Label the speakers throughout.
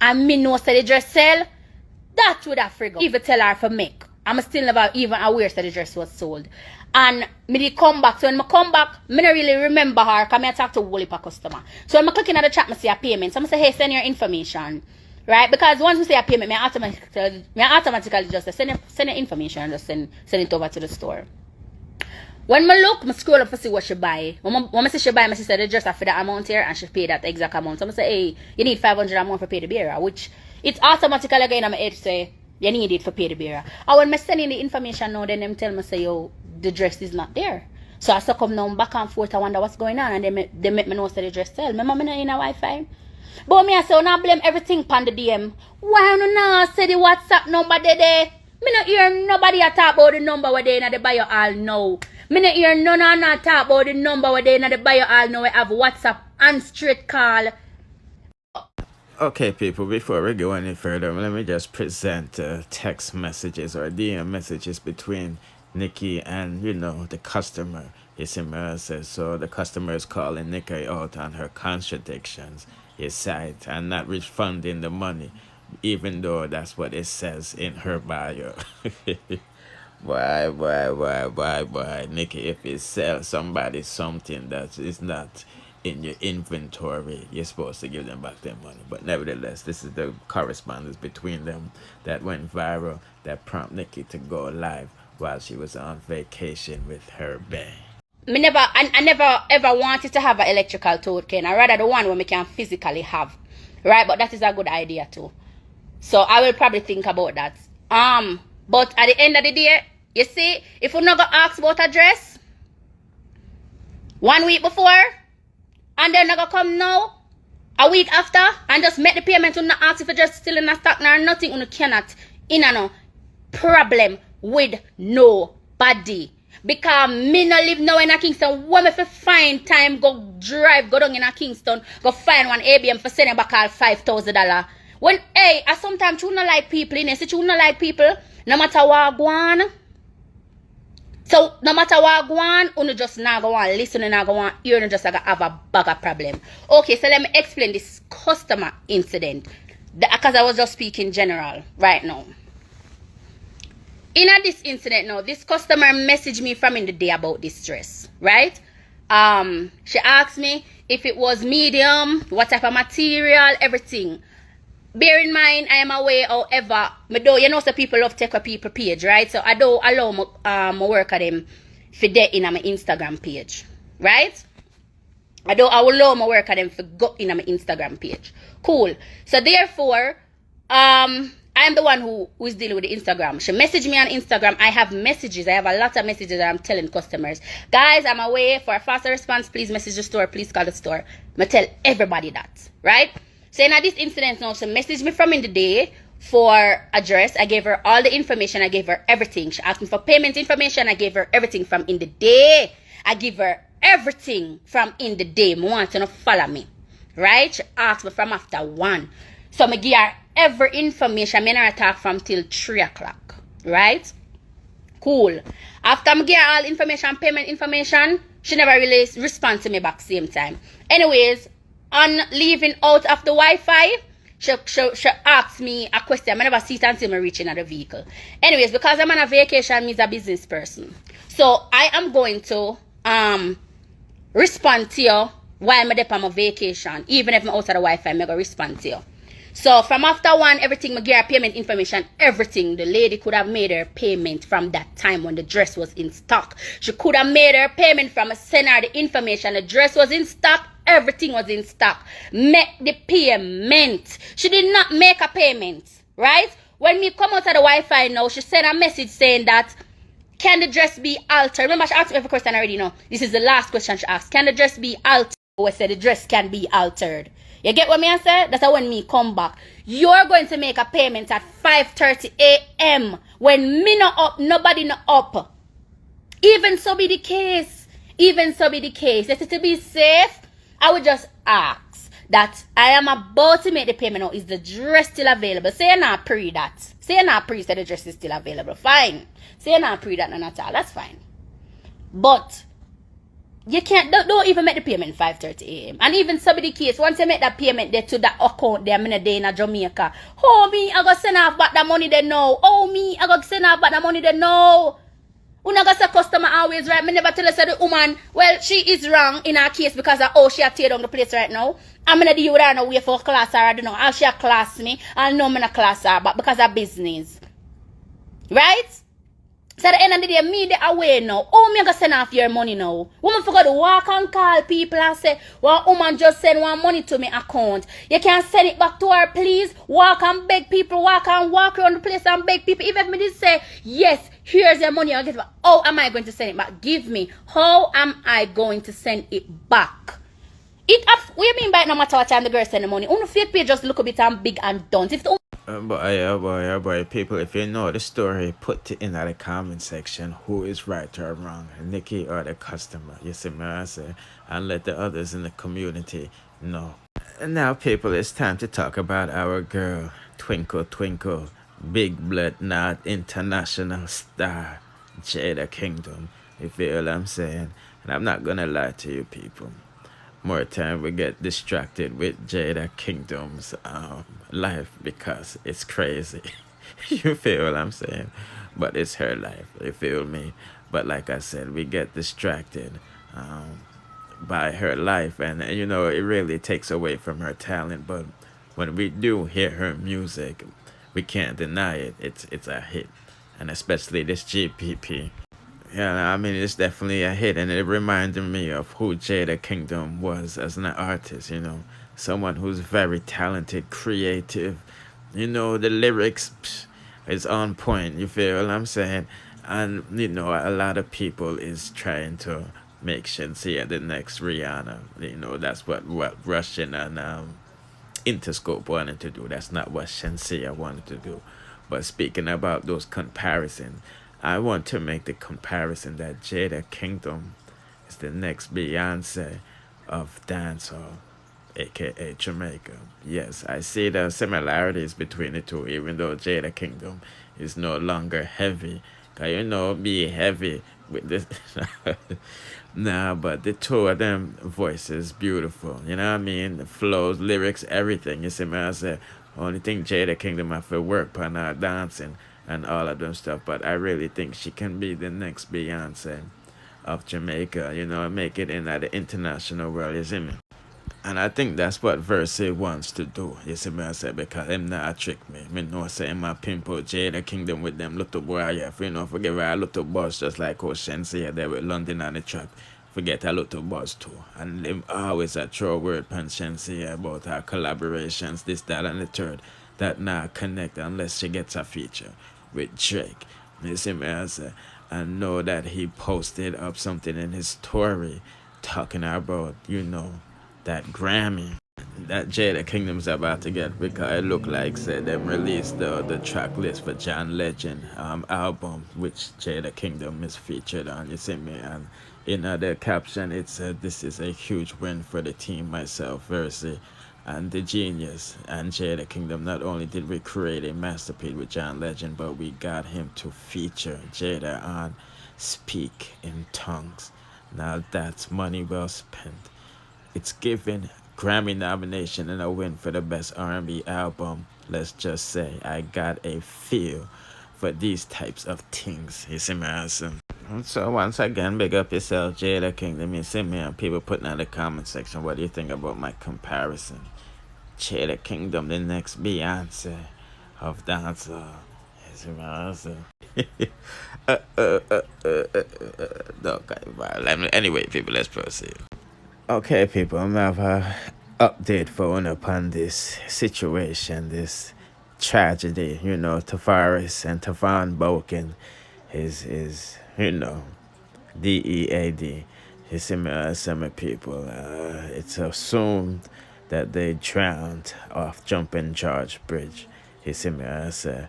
Speaker 1: and me know say the dress sell, that would have figure. Even tell her for make. I'm still never even aware that the dress was sold. And me did come back. So when I come back, me don't really remember her because I talk to a whole heap of customer. So when I click in the chat, I see a payment. So I say, hey, send your information. Right? Because once we say a payment, I automatically just send your information and just send it over to the store. When I look, I scroll up to see what she buy. When I see she buy, I say the dress for that amount here and she pay that exact amount. So I say, hey, you need 500 a month for pay the bearer, which it's automatically again on my head say, you need it for pay the bearer. And when I send in the information now, then them tell me say, yo, the dress is not there. So I come now back and forth, I wonder what's going on, and they make me know say the dress sell. My mama not in a Wi-Fi. But me I say, I blame everything pan the DM. Why you not say the WhatsApp number there? Me not hear nobody talk about the number where they in the bio all know. Me not hear none talk about the number where they in the bio all know. We have WhatsApp and straight call.
Speaker 2: Okay, people, before we go any further, let me just present text messages or DM messages between Nikki and, the customer. So the customer is calling Nikki out on her contradictions, his site, and not refunding the money, even though that's what it says in her bio. Why, Nikki, if you sell somebody something that is not in your inventory, you're supposed to give them back their money. But nevertheless, this is the correspondence between them that went viral that prompted Nikki to go live while she was on vacation with her bae.
Speaker 1: I never ever wanted to have an electrical token. I rather the one where we can physically have. Right? But that is a good idea too. So I will probably think about that. But at the end of the day, you see, if we're not gonna ask about a dress 1 week before, and then gonna come now, a week after, and just make the payment and not ask if it's just still in a stock or nothing, you cannot no problem with nobody. Because me no live now in a Kingston. When me fi find time go down in a Kingston, go find one ABM for sending back all $5,000. When I sometimes you not like people in it, you not like people, no matter what go on. So no matter what go on, you just not go on listen and not go on hear, you just have a bigger problem. Okay, so let me explain this customer incident. Because I was just speaking general right now. In this incident now, this customer messaged me from in the day about this dress, right? She asked me if it was medium, what type of material, everything. Bear in mind, I am aware, however, so people love take a people page, right? So I don't allow my work at them for that in my Instagram page, right? I will allow my work at them for go in my Instagram page. Cool. So therefore, I am the one who is dealing with the Instagram. She messaged me on Instagram. I have messages. I have a lot of messages that I'm telling customers. Guys, I'm away. For a faster response, please message the store. Please call the store. I tell everybody that. Right? So in this incident now, she messaged me from in the day for address. I gave her all the information. I gave her everything. She asked me for payment information. I gave her everything from in the day. I give her everything from in the day. I want to follow me. Right? She asked me from after 1. So I give her every information. I never talk from till 3 o'clock. Right? Cool. After I give her all information, payment information, she never really respond to me back same time. Anyways, on leaving out of the Wi-Fi, she asked me a question. I never see it until I reach in the vehicle. Anyways, because I'm on a vacation, I'm a business person. So I am going to respond to you while I'm on my vacation. Even if I'm out of the Wi-Fi, I'm going to respond to you. So from after 1, everything, I get her payment information, everything. The lady could have made her payment from that time when the dress was in stock. She could have made her payment from a send her the information. The dress was in stock. Everything was in stock. Make the payment. She did not make a payment. Right? When me come out of the Wi-Fi now, she sent a message saying that, can the dress be altered? Remember, she asked me every question already now. This is the last question she asked. Can the dress be altered? I said the dress can be altered. You get what me I said? That's how when me come back. You're going to make a payment at 5:30 a.m. when me not up, nobody not up. Even so be the case. Even so be the case. Just to be safe, I would just ask that I am about to make the payment now. Is the dress still available? Say you're not pre that. Say you're not pre that the dress is still available. Fine. Say you're not pre that none at all. That's fine. But You can't, don't even make the payment 5:30 a.m. And even somebody case, once you make that payment there to that account there, I'm in a day in Jamaica. Oh, me, I got send off back that money there now. Oh, me, I got send off back that money there now. Una got say customer always right. Me never tell her say the woman, well, she is wrong in her case because of how she a tear down the place right now. I'm gonna deal with her no way for class her, I don't know. How she a class me, I know I'm gonna class her, but because of business. Right? So at the end of the day, me the away now. Oh, me gonna send off your money now. Woman forgot to walk and call people and say, well, woman just send one money to me account. You can send it back to her, please. Walk and beg people, walk around the place and beg people. Even if me did say, yes, here's your money, I'll get it back. How am I going to send it back? Give me. How am I going to send it back? What you mean by no matter what time the girl send the money? On the fake page just look a bit and big and done. If the
Speaker 2: boy, people, if you know the story, put it in the comment section. Who is right or wrong, Nikki or the customer? You see me, I say, and let the others in the community know. And now, people, it's time to talk about our girl, Twinkle Twinkle, Big Blood Knot International Star, Jada Kingdom. You feel what I'm saying? And I'm not gonna lie to you, people. More time we get distracted with Jada Kingdom's life because it's crazy. You feel what I'm saying? But it's her life. You feel me? But like I said, we get distracted by her life, and you know, it really takes away from her talent. But when we do hear her music, we can't deny it. It's a hit, and especially this GPP. Yeah, I mean, it's definitely a hit, and it reminded me of who Jada Kingdom was as an artist, you know. Someone who's very talented, creative. You know, the lyrics is on point, you feel what I'm saying? And, you know, a lot of people is trying to make Shenseea the next Rihanna. You know, that's what Russian and Interscope wanted to do. That's not what Shenseea wanted to do. But speaking about those comparisons, I want to make the comparison that Jada Kingdom is the next Beyonce of dancehall, aka Jamaica. Yes, I see the similarities between the two, even though Jada Kingdom is no longer heavy. Cause you know, be heavy with this. Nah, but the two of them voices beautiful. You know what I mean? The flows, lyrics, everything. You see me? I say, only thing Jada Kingdom have to work on her dancing and all of them stuff, but I really think she can be the next Beyonce of Jamaica, you know, and make it in the international world, you see me? And I think that's what Verse wants to do, you see me, I say, because him not trick me. Me know say him a pimp out Jada Kingdom with them little boy, yeah, you know, forget a little boss just like how Shenseea there with London on the track. Forget a little boss too. And them always a throw word pan Shenseea about her collaborations, this, that, and the third. That not connect unless she gets a feature with Drake. You see me, I know that he posted up something in his story talking about, you know, that Grammy that Jada Kingdom's about to get, because it look like said them released the track list for John Legend album, which Jada Kingdom is featured on, you see me, and in the caption it said, "This is a huge win for the team, myself, Versi, and the genius and Jada Kingdom. Not only did we create a masterpiece with John Legend, but we got him to feature Jada on Speak in Tongues. Now that's money well spent. It's given Grammy nomination and a win for the best R&B album. Let's just say I got a feel for these types of things." You see me, awesome. So once again, big up yourself, Jada Kingdom. You see me, and people putting in the comment section, what do you think about my comparison? Jada Kingdom, the next Beyonce of dancehall. You see me, awesome. Anyway, people, let's proceed. Okay, people, I'm gonna have a update for one upon this situation, this tragedy. You know, TAVARIS and Bulgin is you know, DEAD. You see me, some people. It's assumed that they drowned off Jumping George Bridge. You see me, it's a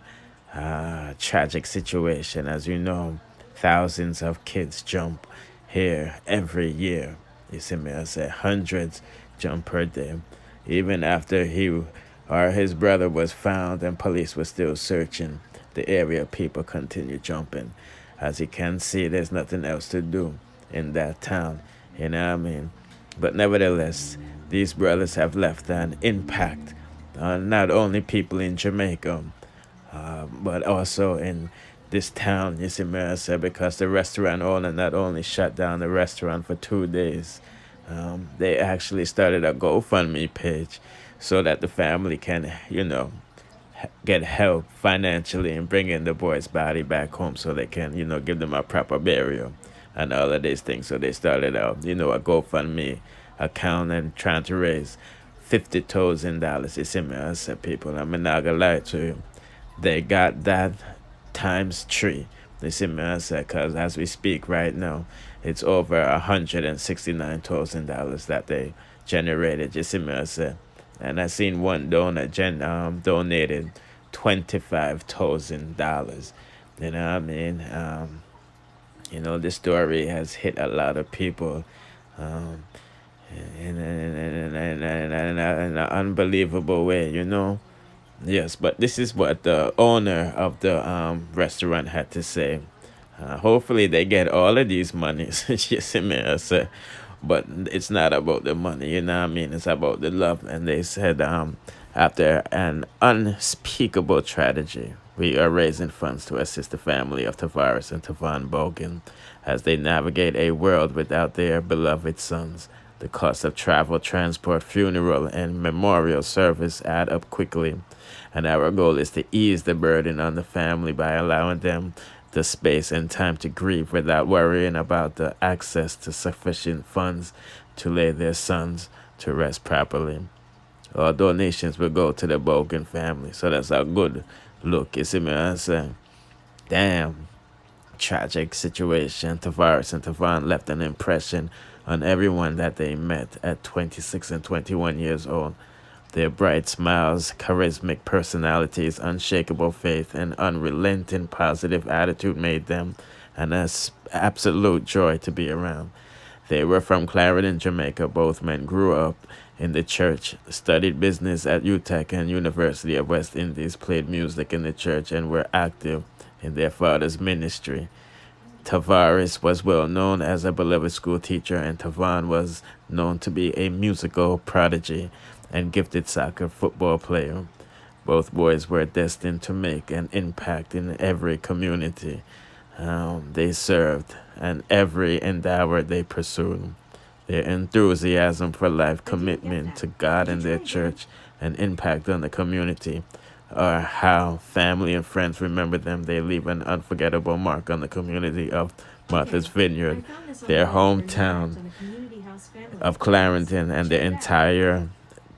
Speaker 2: tragic situation. As you know, thousands of kids jump here every year. You see me, I say hundreds jump per day. Even after he or his brother was found and police were still searching the area, people continue jumping. As you can see, there's nothing else to do in that town. You know what I mean? But nevertheless, these brothers have left an impact on not only people in Jamaica, but also in this town, you see me, I say, because the restaurant owner not only shut down the restaurant for 2 days, they actually started a GoFundMe page so that the family can, get help financially in bringing the boy's body back home so they can, give them a proper burial and all of these things. So they started out, a GoFundMe account and trying to raise $50,000. You see me, I said, people, I'm not gonna lie to you. They got that times three. You see me, I said, because as we speak right now, it's over $169,000 that they generated. You see me, I said. And I seen one donor donated $25,000. You know what I mean? The story has hit a lot of people um, in an unbelievable way. Yes, but this is what the owner of the restaurant had to say. Hopefully they get all of these monies. You see me, I say. But it's not about the money, you know what I mean? It's about the love. And they said, after an unspeakable tragedy, we are raising funds to assist the family of TAVARIS and Bulgin as they navigate a world without their beloved sons. The cost of travel, transport, funeral, and memorial service add up quickly, and our goal is to ease the burden on the family by allowing them the space and time to grieve without worrying about the access to sufficient funds to lay their sons to rest properly. All donations will go to the Bulgin family, so that's a good look. You see me, I say, damn. Tragic situation. TAVARIS and TAVAUGHN left an impression on everyone that they met at 26 and 21 years old. Their bright smiles, charismatic personalities, unshakable faith, and unrelenting positive attitude made them an absolute joy to be around. They were from Clarendon, Jamaica. Both men grew up in the church, studied business at UTech and University of West Indies, played music in the church, and were active in their father's ministry. TAVARIS was well known as a beloved school teacher, and TAVAUGHN was known to be a musical prodigy and gifted soccer football player. Both boys were destined to make an impact in every community they served and every endeavor they pursued. Their enthusiasm for life, commitment to God and their church, and impact on the community are how family and friends remember them. They leave an unforgettable mark on the community of Martha's Vineyard, their hometown of Clarendon, and the entire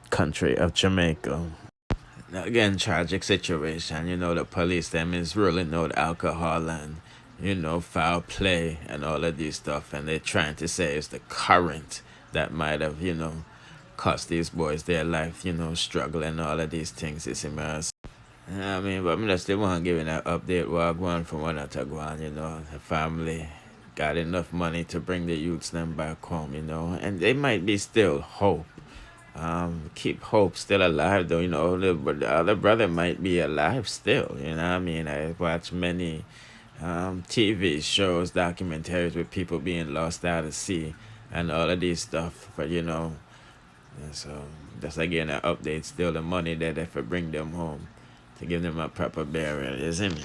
Speaker 2: country of Jamaica. Now, again, tragic situation. The police them is ruling out alcohol and foul play and all of these stuff, and they're trying to say it's the current that might have cost these boys their life, struggle and all of these things. It's immense. I mean, but I'm just still want to give an update while going from one to go on, the family got enough money to bring the youths them back home, and they might be still hope. Keep hope still alive though, the other brother might be alive still, what I mean? I watch many TV shows, documentaries with people being lost out at sea and all of these stuff, but and so that's again an update, still the money that they for bring them home to give them a proper burial, isn't it?